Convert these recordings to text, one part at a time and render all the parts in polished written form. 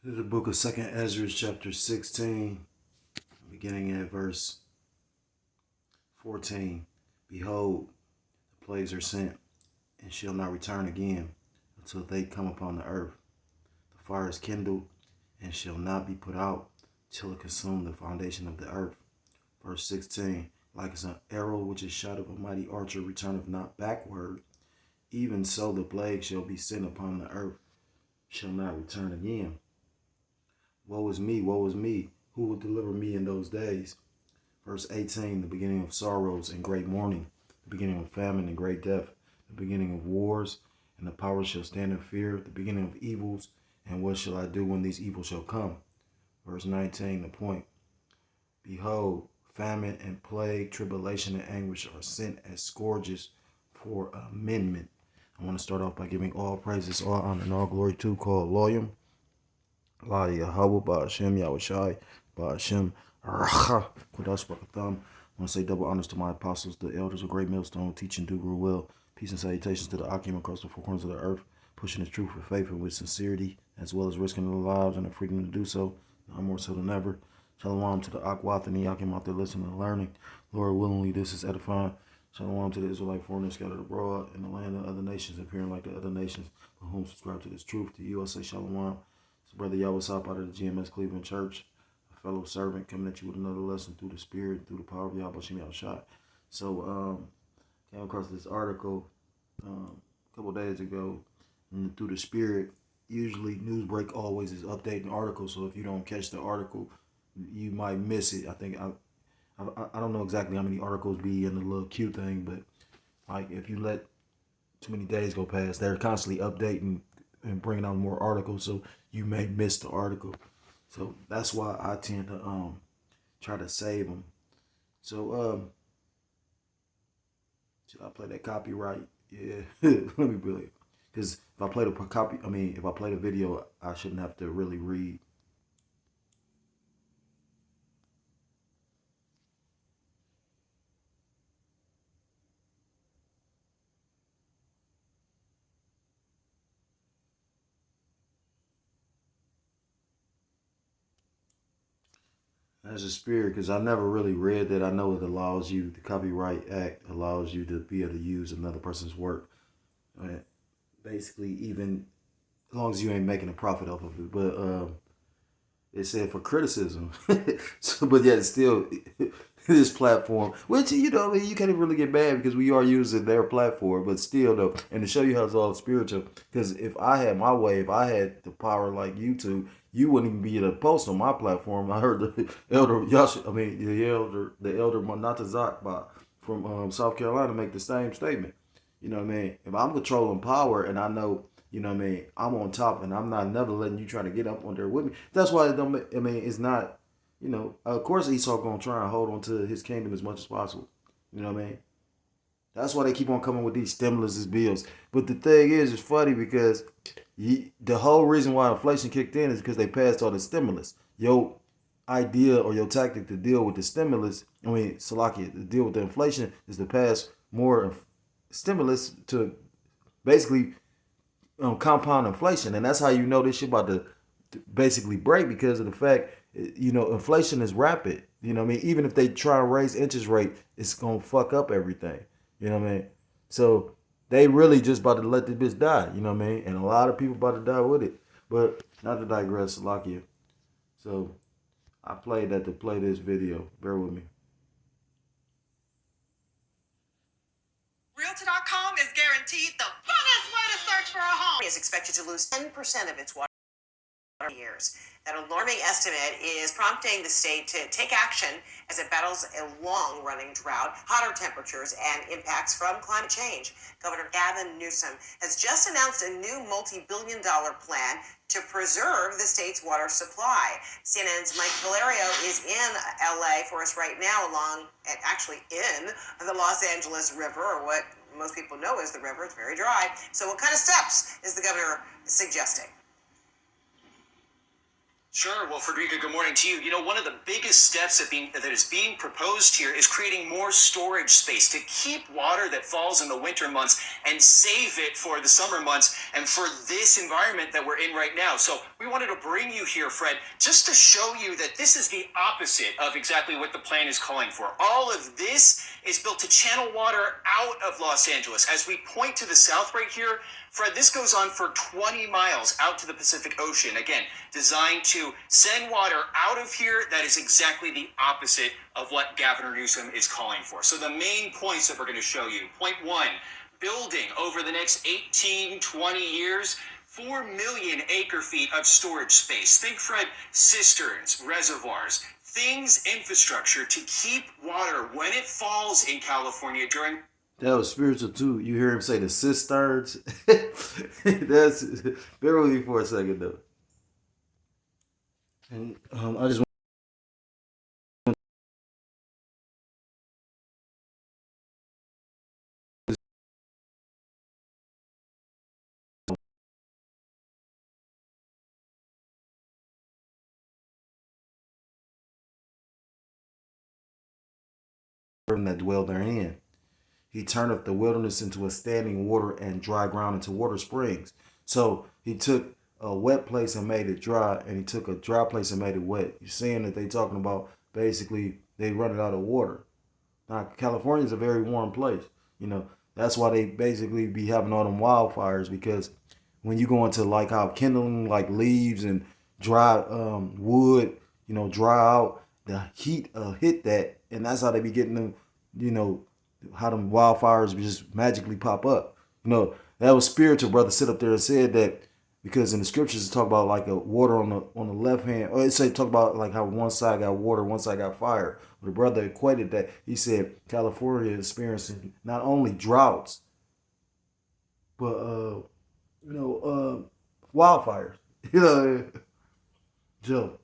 The book of 2nd Ezra, chapter 16, beginning at verse 14. Behold, the plagues are sent, and shall not return again until they come upon the earth. The fire is kindled, and shall not be put out till it consume the foundation of the earth. Verse 16. Like as an arrow which is shot of a mighty archer returneth not backward, even so the plague shall be sent upon the earth, shall not return again. Woe is me, woe is me, who will deliver me in those days? Verse 18, the beginning of sorrows and great mourning, the beginning of famine and great death, the beginning of wars, and the powers shall stand in fear, the beginning of evils, and what shall I do when these evils shall come? Verse 19, the point. Behold, famine and plague, tribulation and anguish are sent as scourges for amendment. I want to start off by giving all praises, all honor, and all glory to called Loyam. La Yahweh, Ba'ashem, Yahushai, Ba'ashem, Racha, Kodash Bakatham. I want to say double honors to my apostles, the elders of Great Millstone, teaching, do, rule well. Peace and salutations to the Akim across the four corners of the earth, pushing the truth with faith and with sincerity, as well as risking their lives and the freedom to do so, now more so than ever. Shalom to the Akwath and the Yakim out there listening and learning. Lord, willingly, this is edifying. Shalom to the Israelite foreigners scattered abroad in the land of other nations, appearing like the other nations, for whom subscribe to this truth. To you, I say shalom. It's Brother Yahweh out of the GMS Cleveland Church, a fellow servant coming at you with another lesson through the Spirit, through the power of Yahweh Shem Yahushai. So, came across this article a couple days ago, and through the Spirit. Usually, Newsbreak always is updating articles, so if you don't catch the article, you might miss it. I think I don't know exactly how many articles be in the little Q thing, but like if you let too many days go past, they're constantly updating and bringing out more articles, so you may miss the article. So that's why I tend to try to save them. So should I play that copyright? Yeah, let me play it. Because if I play if I play the video, I shouldn't have to really read. As a spirit, because I never really read that. I know it allows you, the Copyright Act allows you to be able to use another person's work. Basically, even as long as you ain't making a profit off of it. But it said for criticism. So, but yet still, this platform, which, you know, you can't even really get mad because we are using their platform, but still though, and to show you how it's all spiritual, because if I had my way, if I had the power like YouTube, you wouldn't even be able to post on my platform. I heard the elder the elder Manatazak from South Carolina make the same statement. You know what I mean? If I'm controlling power and I know, you know what I mean, I'm on top and I'm not never letting you try to get up on there with me. That's why it don't, I mean, it's not, you know, of course Esau gonna try and hold on to his kingdom as much as possible. You know what I mean? That's why they keep on coming with these stimulus bills. But the thing is, it's funny because the whole reason why inflation kicked in is because they passed all the stimulus. Your idea or your tactic to deal with the stimulus, Salakia, to deal with the inflation is to pass more stimulus to basically compound inflation. And that's how you know this shit about to basically break, because of the fact, you know, inflation is rapid. You know what I mean? Even if they try and raise interest rate, it's going to fuck up everything. You know what I mean? So they really just about to let this bitch die. You know what I mean? And a lot of people about to die with it. But not to digress, Salakia. So I played that to play this video. Bear with me. Realtor.com is guaranteed the funnest way to search for a home. Is expected to lose 10% of its water years. That alarming estimate is prompting the state to take action as it battles a long-running drought, hotter temperatures, and impacts from climate change. Governor Gavin Newsom has just announced a new multi-billion-dollar plan to preserve the state's water supply. CNN's Mike Valerio is in LA for us right now, actually in the Los Angeles River, or what most people know as the river. It's very dry. So what kind of steps is the governor suggesting? Sure. Well, Frederica, good morning to you. You know, one of the biggest steps that is being proposed here is creating more storage space to keep water that falls in the winter months and save it for the summer months and for this environment that we're in right now. So we wanted to bring you here, Fred, just to show you that this is the opposite of exactly what the plan is calling for. All of this is built to channel water out of Los Angeles. As we point to the south right here, Fred, this goes on for 20 miles out to the Pacific Ocean. Again, designed to send water out of here. That is exactly the opposite of what Governor Newsom is calling for. So the main points that we're going to show you. Point one, building over the next 18, 20 years, 4 million acre feet of storage space. Think, Fred, cisterns, reservoirs, things, infrastructure to keep water when it falls in California during. That was spiritual too. You hear him say the cisterns. That's, bear with me for a second though. And I just want that dwell therein. He turneth the wilderness into a standing water and dry ground into water springs. So he took a wet place and made it dry, and he took a dry place and made it wet. You're seeing that they talking about basically they running out of water. Now California is a very warm place. You know, that's why they basically be having all them wildfires, because when you go into like how kindling like leaves and dry wood, you know, dry out, the heat hit that, and that's how they be getting them, you know, how them wildfires just magically pop up. You know, that was spiritual. Brother sit up there and said that because in the scriptures it talk about like a water on the left hand, or it say talk about like how one side got water, one side got fire. But the brother equated that. He said California is experiencing not only droughts, but wildfires. You know, Joe.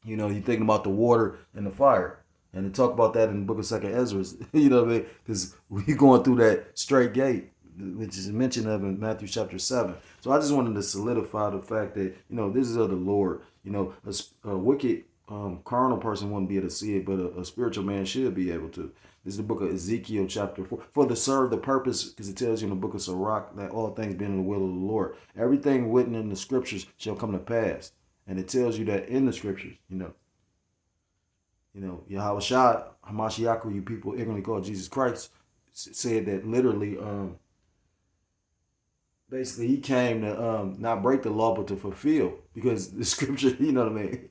You know, you're thinking about the water and the fire. And to talk about that in the book of Second Ezra, you know what I mean? Because we're going through that straight gate, which is mentioned of in Matthew chapter 7. So I just wanted to solidify the fact that, you know, this is of the Lord. You know, a wicked carnal person wouldn't be able to see it, but a spiritual man should be able to. This is the book of Ezekiel chapter 4. For to serve the purpose, because it tells you in the book of Sirach that all things being in the will of the Lord. Everything written in the scriptures shall come to pass. And it tells you that in the scriptures, Yahweh Shah, Hamashiach, you people ignorantly call Jesus Christ, said that literally, basically he came to not break the law, but to fulfill. Because the scripture, you know what I mean?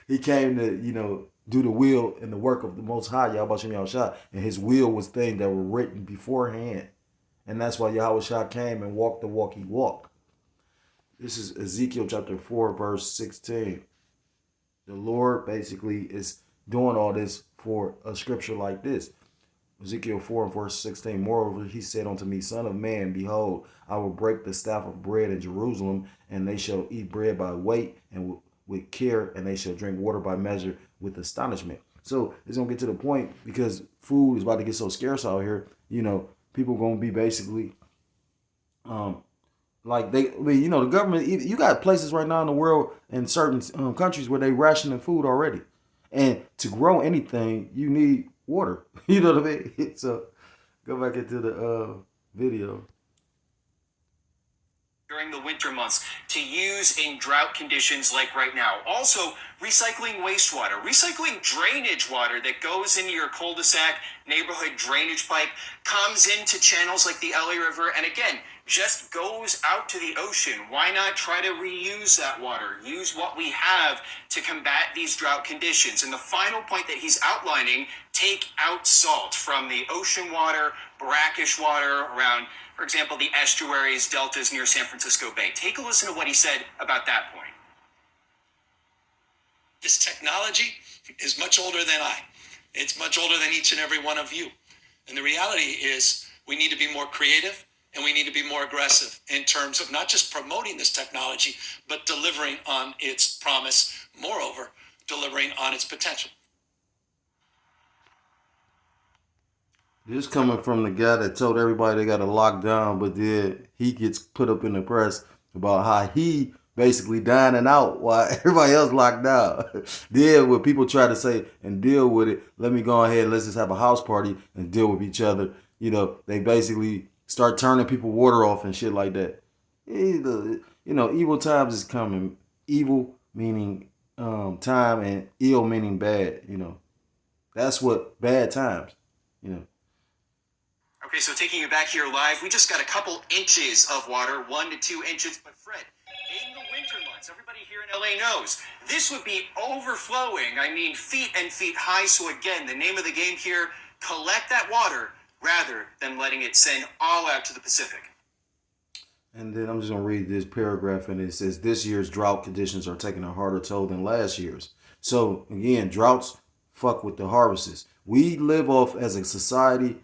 He came to, do the will and the work of the Most High, Yahweh Shem Shah. And his will was things that were written beforehand. And that's why Yahweh Shah came and walked the walk he walked. This is Ezekiel chapter 4, verse 16. The Lord basically is doing all this for a scripture like this. Ezekiel 4 and verse 16. Moreover, he said unto me, Son of man, behold, I will break the staff of bread in Jerusalem, and they shall eat bread by weight and with care, and they shall drink water by measure with astonishment. So it's going to get to the point, because food is about to get so scarce out here, people going to be basically like the government. You got places right now in the world in certain countries where they rationing food already, and to grow anything you need water. You know what I mean? So go back into the video. During the winter months to use in drought conditions like right now. Also, recycling wastewater, recycling drainage water that goes into your cul-de-sac neighborhood drainage pipe, comes into channels like the LA River, and again, just goes out to the ocean. Why not try to reuse that water? Use what we have to combat these drought conditions. And the final point that he's outlining, take out salt from the ocean water, brackish water around, for example, the estuaries, deltas near San Francisco Bay. Take a listen to what he said about that point. This technology is much older than I. It's much older than each and every one of you. And the reality is we need to be more creative and we need to be more aggressive in terms of not just promoting this technology, but delivering on its promise. Moreover, delivering on its potential. This coming from the guy that told everybody they got to lock down, but then he gets put up in the press about how he basically dining out while everybody else locked down. Then when people try to say and deal with it, let me go ahead, let's just have a house party and deal with each other. They basically start turning people water off and shit like that. Evil times is coming. Evil meaning time, and ill meaning bad. That's what bad times. Okay, so taking you back here live, we just got a couple inches of water, 1 to 2 inches. But Fred, in the winter months, everybody here in LA knows this would be overflowing. I mean, feet and feet high. So again, the name of the game here: collect that water rather than letting it send all out to the Pacific. And then I'm just going to read this paragraph, and it says, this year's drought conditions are taking a harder toll than last year's. So, again, droughts fuck with the harvests. We live off as a society.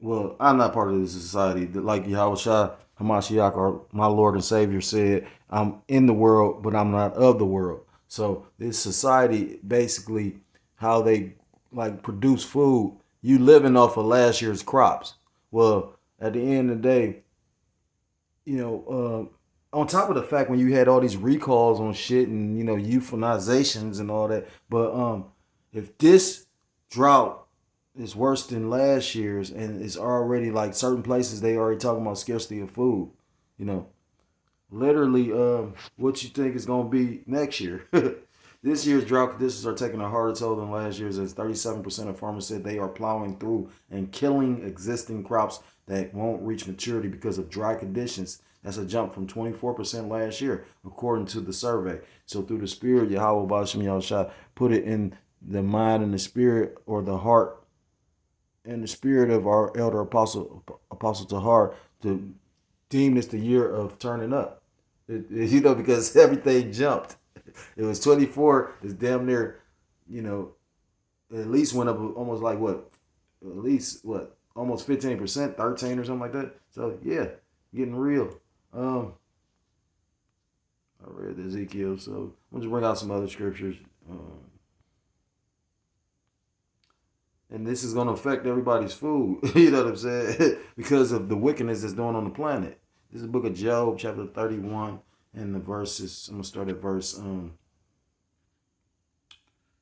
Well, I'm not part of this society. Like Yahushua Hamashiach, or my Lord and Savior, said, I'm in the world, but I'm not of the world. So this society, basically, how they produce food, you living off of last year's crops. Well, at the end of the day, on top of the fact when you had all these recalls on shit and, euthanizations and all that, but if this drought is worse than last year's and it's already certain places, they already talking about scarcity of food, literally, what you think is going to be next year. This year's drought conditions are taking a harder toll than last year's, as 37% of farmers said they are plowing through and killing existing crops that won't reach maturity because of dry conditions. That's a jump from 24% last year, according to the survey. So through the spirit, Yahweh Bashim Yahushua put it in the mind and the spirit, or the heart and the spirit of our elder Apostle Tahar, to deem this the year of turning up. Because everything jumped. It was 24. It's damn near, at least went up almost almost 15%, 13 or something like that. So yeah, getting real. I read Ezekiel, so I'm just bring out some other scriptures. And this is going to affect everybody's food. You know what I'm saying? Because of the wickedness that's going on the planet. This is the book of Job, chapter 31, and the verses. I'm going to start at verse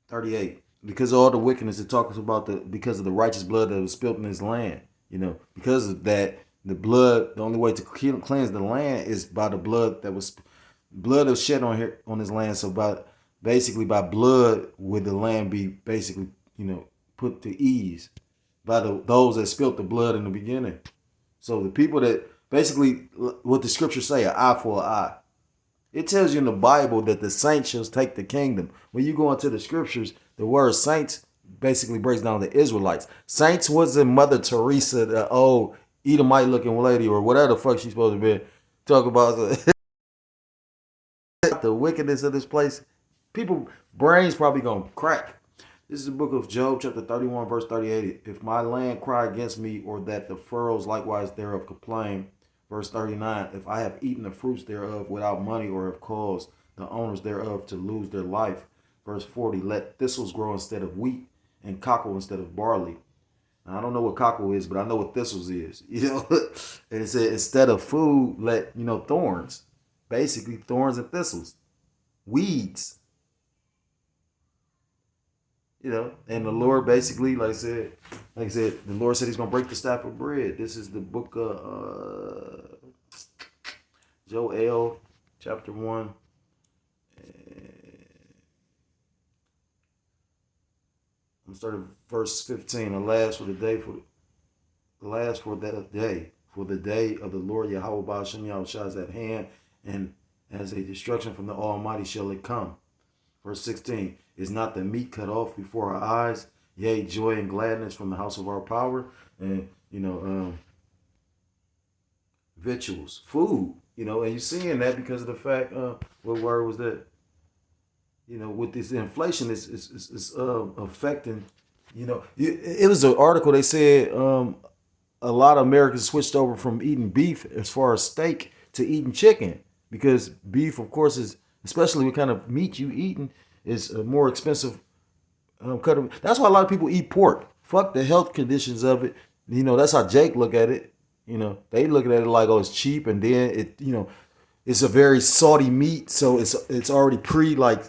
38. Because of all the wickedness, it talks about because of the righteous blood that was spilled in this land. Because of that, the only way to cleanse the land is by the blood that was shed on this land. So by blood would the land be basically, put to ease by those that spilled the blood in the beginning. So the people that basically, what the scriptures say, an eye for an eye. It tells you in the Bible that the saints shall take the kingdom. When you go into the scriptures, the word saints basically breaks down the Israelites. Saints wasn't Mother Teresa, the old Edomite looking lady, or whatever the fuck she's supposed to be. Talk about the wickedness of this place. People brains probably gonna crack. This is the book of Job, chapter 31, verse 38. If my land cry against me, or that the furrows likewise thereof complain. Verse 39, if I have eaten the fruits thereof without money, or have caused the owners thereof to lose their life. Verse 40, let thistles grow instead of wheat, and cockle instead of barley. Now, I don't know what cockle is, but I know what thistles is. And it said instead of food, let, thorns. Basically, thorns and thistles. Weeds. And the Lord basically, like I said, the Lord said he's going to break the staff of bread. This is the book of Joel, chapter 1. I'm starting verse 15. Alas for the day, for the day of the Lord Yahweh Ba'ashem Yahushua is at hand, and as a destruction from the Almighty shall it come. Verse 16, is not the meat cut off before our eyes, yea, joy and gladness from the house of our power? And, victuals, food, and you're seeing that because of the fact, what word was that? With this inflation, it's affecting, it was an article, they said a lot of Americans switched over from eating beef as far as steak to eating chicken, because beef, of course, is, especially what kind of meat you eating, is a more expensive cut of. That's why a lot of people eat pork. Fuck the health conditions of it. That's how Jake look at it. They look at it like, oh, it's cheap, and then it, it's a very salty meat, so it's already pre like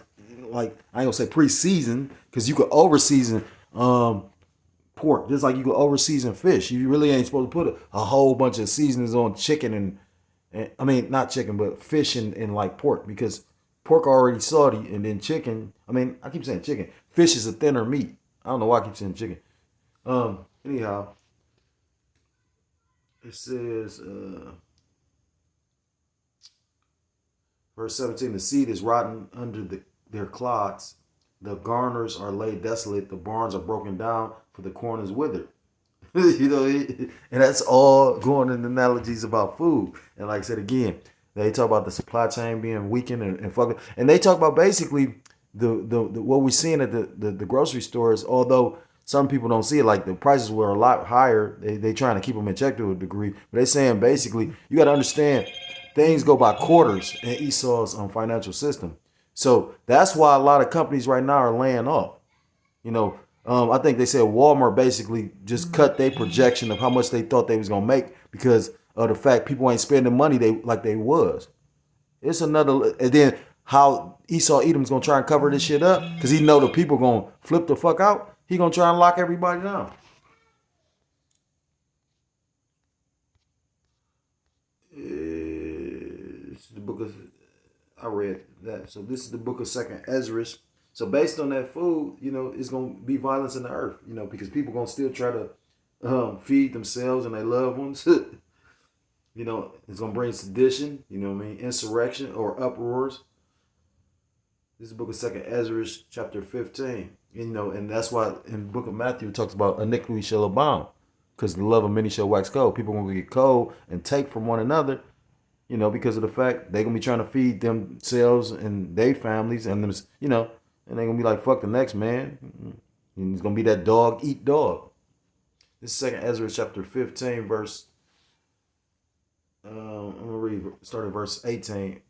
I ain't gonna say pre-seasoned because you could over season pork just like you could over season fish. You really ain't supposed to put a whole bunch of seasonings on chicken and I mean not chicken but fish and like pork because pork already salty and then chicken. I mean I keep saying chicken. Fish is a thinner meat. I don't know why I keep saying chicken. Anyhow, it says verse 17, the seed is rotten under their clods. The garners are laid desolate. The barns are broken down, for the corn is withered. You know, and that's all going in analogies about food. And like I said again, they talk about the supply chain being weakened and fucking, and they talk about basically the what we're seeing at the grocery stores. Although some people don't see it, like the prices were a lot higher. They trying to keep them in check to a degree, but they saying basically you got to understand things go by quarters in Esau's financial system. So that's why a lot of companies right now are laying off. You know, I think they said Walmart basically just cut their projection of how much they thought they was gonna make because of the fact people ain't spending money they was. It's another, and then how Esau Edom's gonna try and cover this shit up because he know the people gonna flip the fuck out. He gonna try and lock everybody down. It's the book of, I read that. So this is the book of Second Ezra. So based on that food, you know, it's gonna be violence in the earth, you know, because people gonna still try to feed themselves and their loved ones. You know, it's gonna bring sedition, you know what I mean, insurrection or uproars. This is the book of Second Ezra, chapter 15. You know, and that's why in the book of Matthew it talks about iniquity shall abound, because the love of many shall wax cold. People gonna get cold and take from one another, you know, because of the fact they're gonna be trying to feed themselves and their families and them, you know, and they're gonna be like, fuck the next man. And it's gonna be that dog eat dog. This is Second Ezra chapter 15, verse I'm gonna read start at verse 18.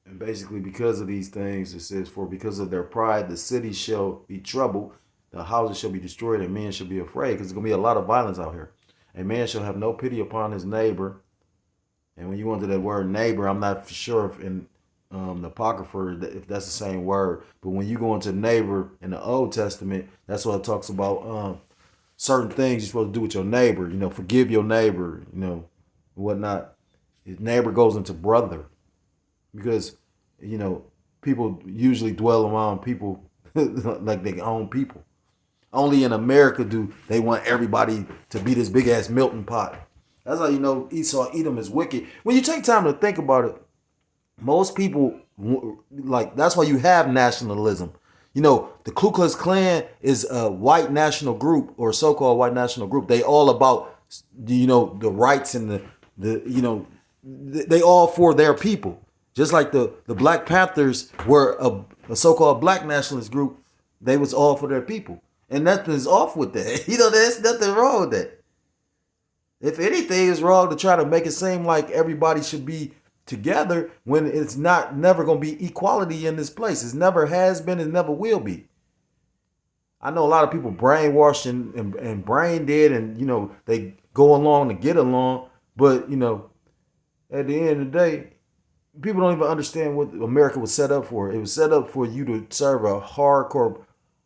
And basically because of these things, it says, for because of their pride, the city shall be troubled, the houses shall be destroyed, and men shall be afraid, because there's gonna be a lot of violence out here. A man shall have no pity upon his neighbor. And when you go into that word neighbor, I'm not sure if in the Apocrypha, if that's the same word. But when you go into neighbor in the Old Testament, that's what it talks about certain things you're supposed to do with your neighbor. You know, forgive your neighbor, you know, whatnot. His neighbor goes into brother. Because, you know, people usually dwell around people like they own people. Only in America do they want everybody to be this big ass melting pot. That's how you know Esau Edom is wicked. When you take time to think about it, most people, like, that's why you have nationalism. You know, the Ku Klux Klan is a white national group, or so-called white national group. They all about, you know, the rights and the you know, they all for their people. Just like the Black Panthers were a so-called black nationalist group, they was all for their people. And nothing's off with that. You know, there's nothing wrong with that. If anything is wrong to try to make it seem like everybody should be together when it's never going to be equality in this place. It never has been and never will be. I know a lot of people brainwashed and brain dead and, you know, they go along to get along. But, you know, at the end of the day, people don't even understand what America was set up for. It was set up for you to serve a hardcore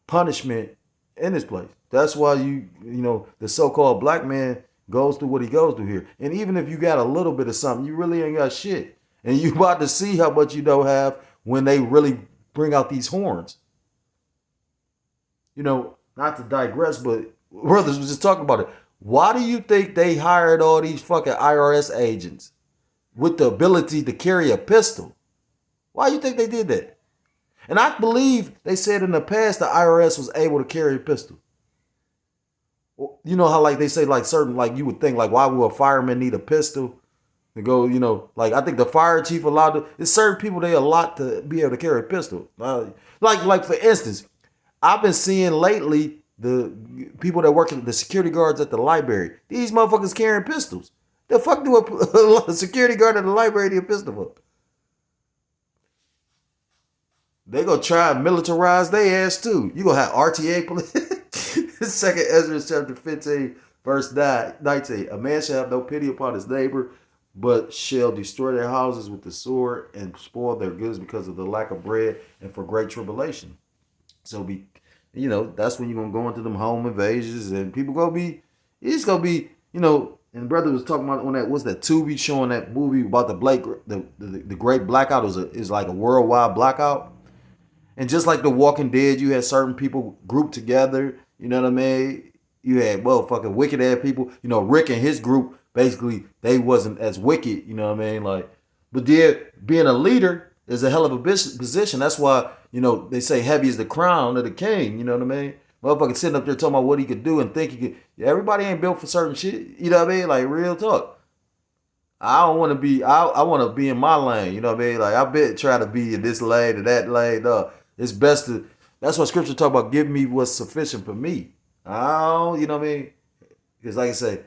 punishment in this place. That's why you know, the so-called black man goes through what he goes through here. And even if you got a little bit of something, you really ain't got shit. And you about to see how much you don't have when they really bring out these horns. You know, not to digress, but brothers was just talking about it. Why do you think they hired all these fucking IRS agents with the ability to carry a pistol? Why do you think they did that? And I believe they said in the past the IRS was able to carry a pistol. You know how like they say like certain, like you would think like why would a fireman need a pistol to go, you know, like I think the fire chief allowed to, it's certain people they allowed to be able to carry a pistol. Like for instance, I've been seeing lately the people that work at the security guards at the library. These motherfuckers carrying pistols. The fuck do a security guard at the library need a pistol for? They gonna try and militarize their ass too. You gonna have RTA police. Second Ezra chapter 15, verse 19. A man shall have no pity upon his neighbor, but shall destroy their houses with the sword and spoil their goods because of the lack of bread and for great tribulation. So that's when you're gonna go into them home invasions and people gonna be, it's gonna be, and brother was talking about on that, what's that Tubi showing that movie about the great blackout is like a worldwide blackout. And just like The Walking Dead, you had certain people grouped together. You know what I mean? You had motherfucking wicked ass people. Rick and his group basically they wasn't as wicked. You know what I mean? Like, but then being a leader is a hell of a position. That's why they say heavy is the crown of the king. You know what I mean? Motherfucker sitting up there talking about what he could do and think he could. Everybody ain't built for certain shit. You know what I mean? Like real talk. I don't want to be. I want to be in my lane. You know what I mean? Like I bet try to be in this lane or that lane. It's best to. That's what scripture talk about. Give me what's sufficient for me. I don't. You know what I mean? Because like I say,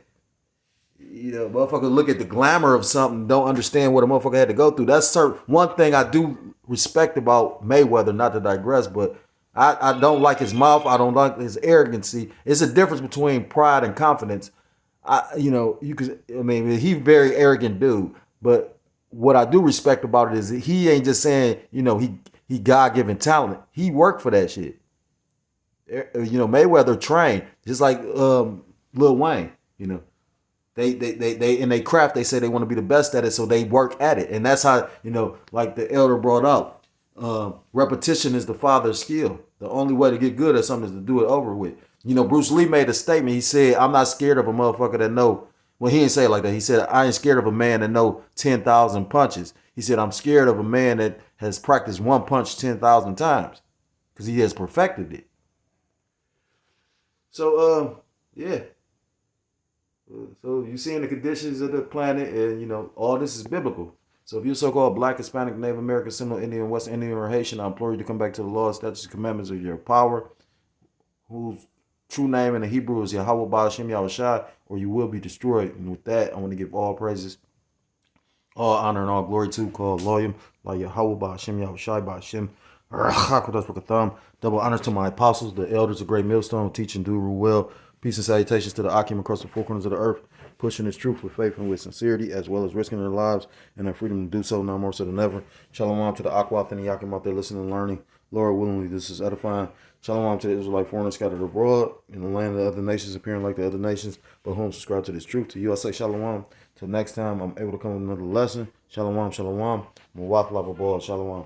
motherfucker look at the glamour of something, don't understand what a motherfucker had to go through. That's certain. One thing I do respect about Mayweather. Not to digress, but I don't like his mouth. I don't like his arrogancy. It's a difference between pride and confidence. You could. I mean, he's a very arrogant dude. But what I do respect about it is he ain't just saying, he God given talent. He worked for that shit. Mayweather trained just like Lil Wayne. They in their craft. They say they want to be the best at it, so they work at it, and that's how like the elder brought up. Repetition is the father's skill. The only way to get good at something is to do it over with. Bruce Lee made a statement. He said, "I'm not scared of a motherfucker that know." Well, he didn't say it like that. He said, "I ain't scared of a man that know 10,000 punches." He said, "I'm scared of a man that has practiced one punch 10,000 times because he has perfected it." So, yeah. So you seeing the conditions of the planet, and all this is biblical. So if you're so-called Black, Hispanic, Native American, Seminole Indian, West Indian, or Haitian, I implore you to come back to the law, statutes, and commandments of your power, whose true name in the Hebrew is Yahweh Ba'Shem Yahushai, or you will be destroyed. And with that, I want to give all praises, all honor, and all glory to called Loyim, like Yahweh Ba'Shem Yahushai Ba'Shem. Double honors to my apostles, the elders of Great Millstone, teach and do rule well. Peace and salutations to the Akim across the four corners of the earth, pushing this truth with faith and with sincerity, as well as risking their lives and their freedom to do so now more so than ever. Shalom to the Akwath and the Yakim out there listening and learning. Lord willingly, this is edifying. Shalom to the Israelite foreigners scattered abroad in the land of the other nations, appearing like the other nations, but whom subscribe to this truth. To you I say shalom. Till next time I'm able to come with another lesson. Shalom, shalom. Mwaf lababal. Shalom.